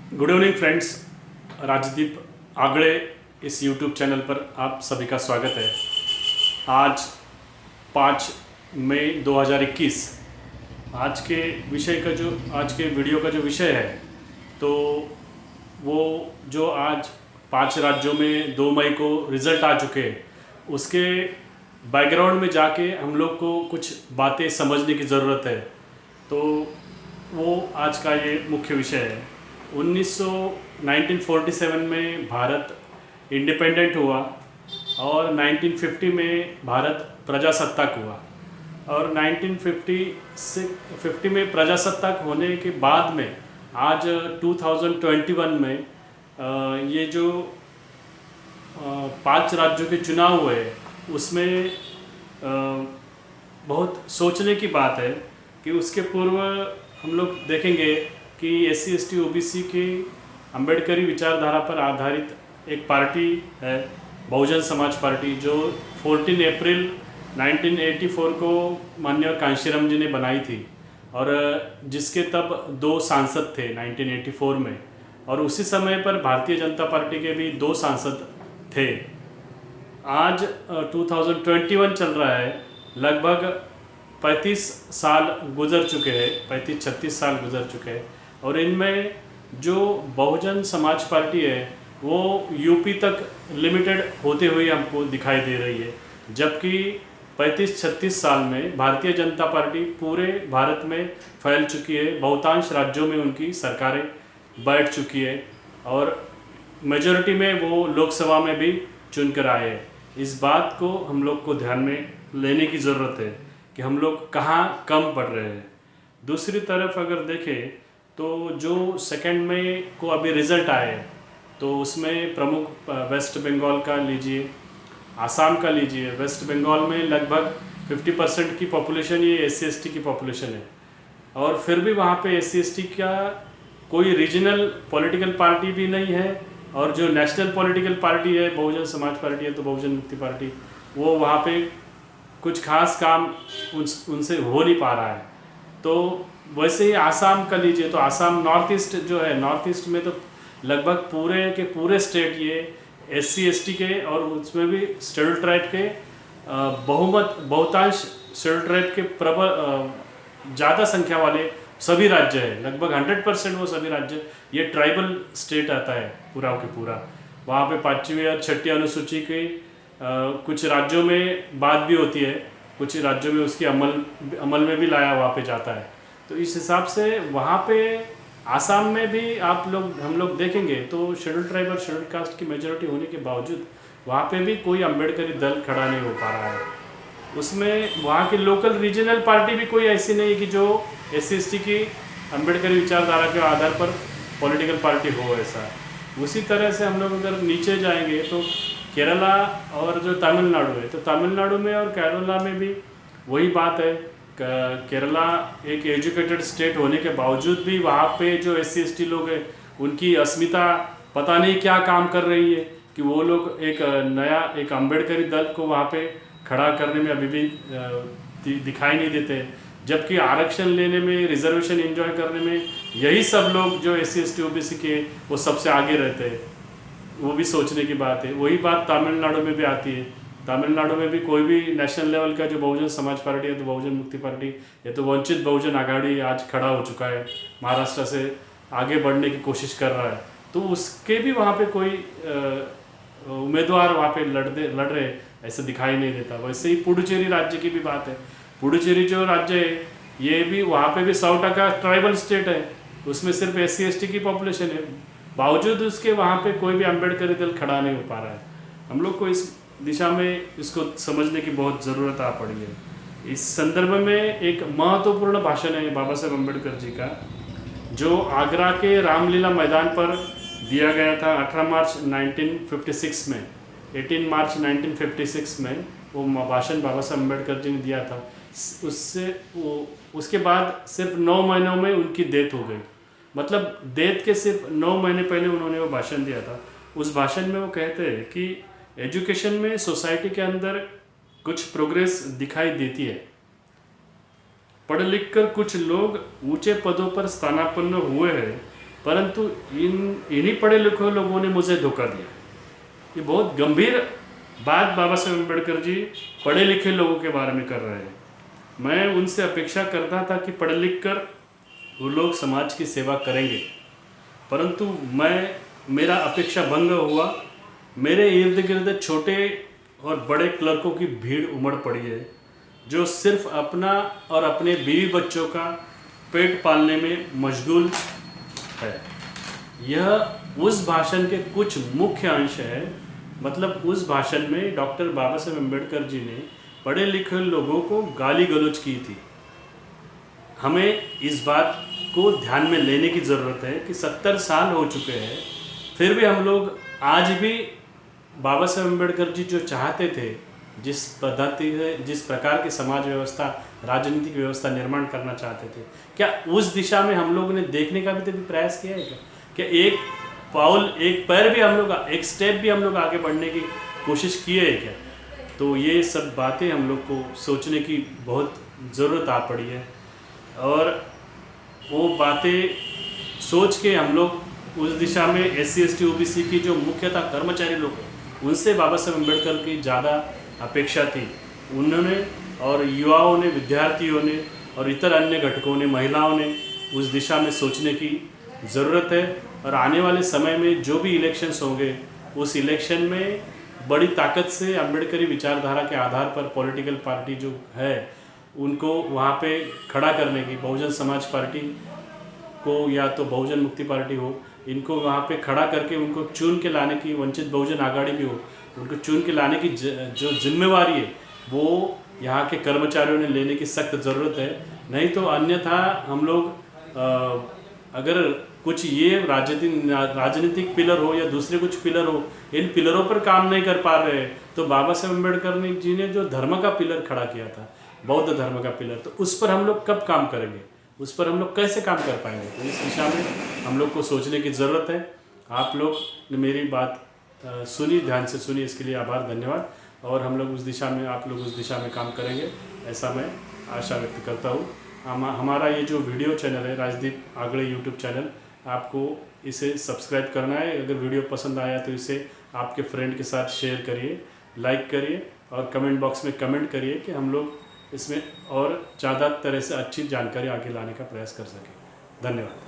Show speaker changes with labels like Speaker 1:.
Speaker 1: Good evening friends. Rajdeep Aagade इस YouTube channel पर आप सभी का स्वागत है। आज 5 मई 2021 आज के वीडियो का जो विषय है, तो वो जो आज 5 राज्यों में 2 मई को रिज़ल्ट आ चुके हैं, उसके बैकग्राउंड में जाके हम लोग को कुछ बातें समझने की ज़रूरत है। तो वो आज का ये मुख्य विषय है। 1947 में भारत इंडिपेंडेंट हुआ और 1950 में भारत प्रजासत्ताक हुआ। और 1950 में प्रजासत्ताक होने के बाद में आज 2021 में ये जो 5 राज्यों के चुनाव हुए, उसमें बहुत सोचने की बात है कि उसके पूर्व हम लोग देखेंगे कि SC ST OBC की अम्बेडकरी विचारधारा पर आधारित एक पार्टी है, बहुजन समाज पार्टी, जो 14 अप्रैल 1984 को माननीय कांशीराम जी ने बनाई थी और जिसके तब 2 सांसद थे 1984 में, और उसी समय पर भारतीय जनता पार्टी के भी 2 सांसद थे। आज 2021 चल रहा है, लगभग 35 साल गुजर चुके हैं, 35-36 साल गुजर चुके हैं, और इनमें जो बहुजन समाज पार्टी है वो यूपी तक लिमिटेड होते हुए हमको दिखाई दे रही है, जबकि 35-36 साल में भारतीय जनता पार्टी पूरे भारत में फैल चुकी है। बहुतांश राज्यों में उनकी सरकारें बैठ चुकी है और मेजॉरिटी में वो लोकसभा में भी चुनकर आए हैं। इस बात को हम लोग को ध्यान में लेने की ज़रूरत है कि हम लोग कहाँ कम पड़ रहे हैं। दूसरी तरफ अगर देखें तो जो 2 मई को अभी रिज़ल्ट आए, तो उसमें प्रमुख वेस्ट बंगाल का लीजिए, आसाम का लीजिए। वेस्ट बंगाल में लगभग 50% की पॉपुलेशन ये SC ST की पॉपुलेशन है, और फिर भी वहाँ पे SC ST का कोई रीजनल पॉलिटिकल पार्टी भी नहीं है, और जो नेशनल पॉलिटिकल पार्टी है, बहुजन समाज पार्टी है, तो बहुजन मुक्ति पार्टी, वो वहाँ पे कुछ खास काम उनसे हो नहीं पा रहा है। तो वैसे ही आसाम का लीजिए, तो आसाम नॉर्थ ईस्ट जो है, नॉर्थ ईस्ट में तो लगभग पूरे के पूरे स्टेट ये SC ST के, और उसमें भी शेड्यूल ट्राइब के बहुतांश शेड्यूल ट्राइब के ज़्यादा संख्या वाले सभी राज्य है, लगभग 100% वो सभी राज्य, ये ट्राइबल स्टेट आता है पूरा के पूरा। वहाँ पे 5वीं और 6ठी अनुसूची के कुछ राज्यों में बात भी होती है, कुछ राज्यों में उसकी अमल में भी लाया वहाँ पे जाता है। तो इस हिसाब से वहाँ पे आसाम में भी हम लोग देखेंगे तो शेड्यूल ट्राइब और शेड्यूल कास्ट की मेजॉरिटी होने के बावजूद वहाँ पे भी कोई अम्बेडकरी दल खड़ा नहीं हो पा रहा है। उसमें वहाँ की लोकल रीजनल पार्टी भी कोई ऐसी नहीं कि जो SC ST की अम्बेडकरी विचारधारा के आधार पर पॉलिटिकल पार्टी हो ऐसा। उसी तरह से हम लोग अगर नीचे जाएंगे तो केरला और जो तमिलनाडु है, तो तमिलनाडु में और केरला में भी वही बात है। केरला एक एजुकेटेड स्टेट होने के बावजूद भी वहाँ पे जो SC ST लोग हैं, उनकी अस्मिता पता नहीं क्या काम कर रही है कि वो लोग एक अम्बेडकरी दल को वहाँ पे खड़ा करने में अभी भी दिखाई नहीं देते, जबकि आरक्षण लेने में, रिजर्वेशन एंजॉय करने में यही सब लोग जो SC ST OBC के वो सबसे आगे रहते हैं। वो भी सोचने की बात है। वही बात तमिलनाडु में भी आती है। तमिलनाडु में भी कोई भी नेशनल लेवल का जो बहुजन समाज पार्टी है, तो बहुजन मुक्ति पार्टी, या तो वंचित बहुजन आघाड़ी आज खड़ा हो चुका है, महाराष्ट्र से आगे बढ़ने की कोशिश कर रहा है, तो उसके भी वहाँ पे कोई उम्मीदवार वहाँ पे लड़ रहे ऐसा दिखाई नहीं देता। वैसे ही पुडुचेरी राज्य की भी बात है। पुडुचेरी जो राज्य है, ये भी वहाँ पे भी 100% ट्राइबल स्टेट है, उसमें सिर्फ SC ST की पॉपुलेशन है, बावजूद उसके वहाँ पे कोई भी अम्बेडकरी दल खड़ा नहीं हो पा रहा है। हम लोग को इस दिशा में इसको समझने की बहुत ज़रूरत आ पड़ी है। इस संदर्भ में एक महत्वपूर्ण भाषण है बाबा साहेब अम्बेडकर जी का, जो आगरा के रामलीला मैदान पर दिया गया था 18 मार्च 1956 में। 18 मार्च 1956 में वो भाषण बाबा साहेब अम्बेडकर जी ने दिया था। उसके बाद सिर्फ 9 महीनों में उनकी डेथ हो गई। मतलब डेथ के सिर्फ 9 महीने पहले उन्होंने वो भाषण दिया था। उस भाषण में वो कहते हैं कि एजुकेशन में सोसाइटी के अंदर कुछ प्रोग्रेस दिखाई देती है, पढ़ लिख कर कुछ लोग ऊंचे पदों पर स्थानापन्न हुए हैं, परंतु इन्हीं पढ़े लिखे लोगों ने मुझे धोखा दिया। ये बहुत गंभीर बात बाबा साहेब अम्बेडकर जी पढ़े लिखे लोगों के बारे में कर रहे हैं। मैं उनसे अपेक्षा करता था कि पढ़ लिख कर वो लोग समाज की सेवा करेंगे, परंतु मेरा अपेक्षा भंग हुआ। मेरे इर्द गिर्द छोटे और बड़े क्लर्कों की भीड़ उमड़ पड़ी है, जो सिर्फ अपना और अपने बीवी बच्चों का पेट पालने में मशगूल है। यह उस भाषण के कुछ मुख्य अंश है। मतलब उस भाषण में डॉक्टर बाबा साहेब अम्बेडकर जी ने पढ़े लिखे लोगों को गाली गलौज की थी। हमें इस बात को ध्यान में लेने की ज़रूरत है कि 70 साल हो चुके हैं, फिर भी हम लोग आज भी बाबा साहेब अम्बेडकर जी जो चाहते थे, जिस पद्धति से जिस प्रकार की समाज व्यवस्था राजनीतिक व्यवस्था निर्माण करना चाहते थे, क्या उस दिशा में हम लोगों ने देखने का भी प्रयास किया है क्या एक पाउल एक पैर भी हम लोग एक स्टेप भी हम लोग आगे बढ़ने की कोशिश किए है क्या? तो ये सब बातें हम लोग को सोचने की बहुत ज़रूरत आ पड़ी है, और वो बातें सोच के हम लोग उस दिशा में SC ST OBC की जो मुख्यतः कर्मचारी लोग हैं, उनसे बाबा साहेब अम्बेडकर की ज़्यादा अपेक्षा थी। उन्होंने और युवाओं ने, विद्यार्थियों ने और इतर अन्य घटकों ने, महिलाओं ने उस दिशा में सोचने की ज़रूरत है। और आने वाले समय में जो भी इलेक्शंस होंगे, उस इलेक्शन में बड़ी ताकत से अम्बेडकरी विचारधारा के आधार पर पॉलिटिकल पार्टी जो है उनको वहाँ पे खड़ा करने की, बहुजन समाज पार्टी को या तो बहुजन मुक्ति पार्टी हो, इनको वहाँ पे खड़ा करके उनको चुन के लाने की, वंचित बहुजन आघाड़ी भी हो, उनको चुन के लाने की जो जिम्मेवारी है वो यहाँ के कर्मचारियों ने लेने की सख्त ज़रूरत है। नहीं तो अन्यथा हम लोग अगर कुछ ये राजनीतिक पिलर हो या दूसरे कुछ पिलर हो, इन पिलरों पर काम नहीं कर पा रहे हैं, तो बाबा साहेब अम्बेडकर जी ने जो धर्म का पिलर खड़ा किया था, बौद्ध धर्म का पिलर, तो उस पर हम लोग कब काम करेंगे, उस पर हम लोग कैसे काम कर पाएंगे? तो इस दिशा में हम लोग को सोचने की ज़रूरत है। आप लोग ने मेरी बात सुनी, ध्यान से सुनी, इसके लिए आभार, धन्यवाद। और हम लोग उस दिशा में, आप लोग उस दिशा में काम करेंगे, ऐसा मैं आशा व्यक्त करता हूँ। हमारा ये जो वीडियो चैनल है राजदीप आगड़े यूट्यूब चैनल, आपको इसे सब्सक्राइब करना है। अगर वीडियो पसंद आया तो इसे आपके फ्रेंड के साथ शेयर करिए, लाइक करिए और कमेंट बॉक्स में कमेंट करिए कि हम लोग इसमें और ज़्यादा तरह से अच्छी जानकारी आगे लाने का प्रयास कर सकें। धन्यवाद।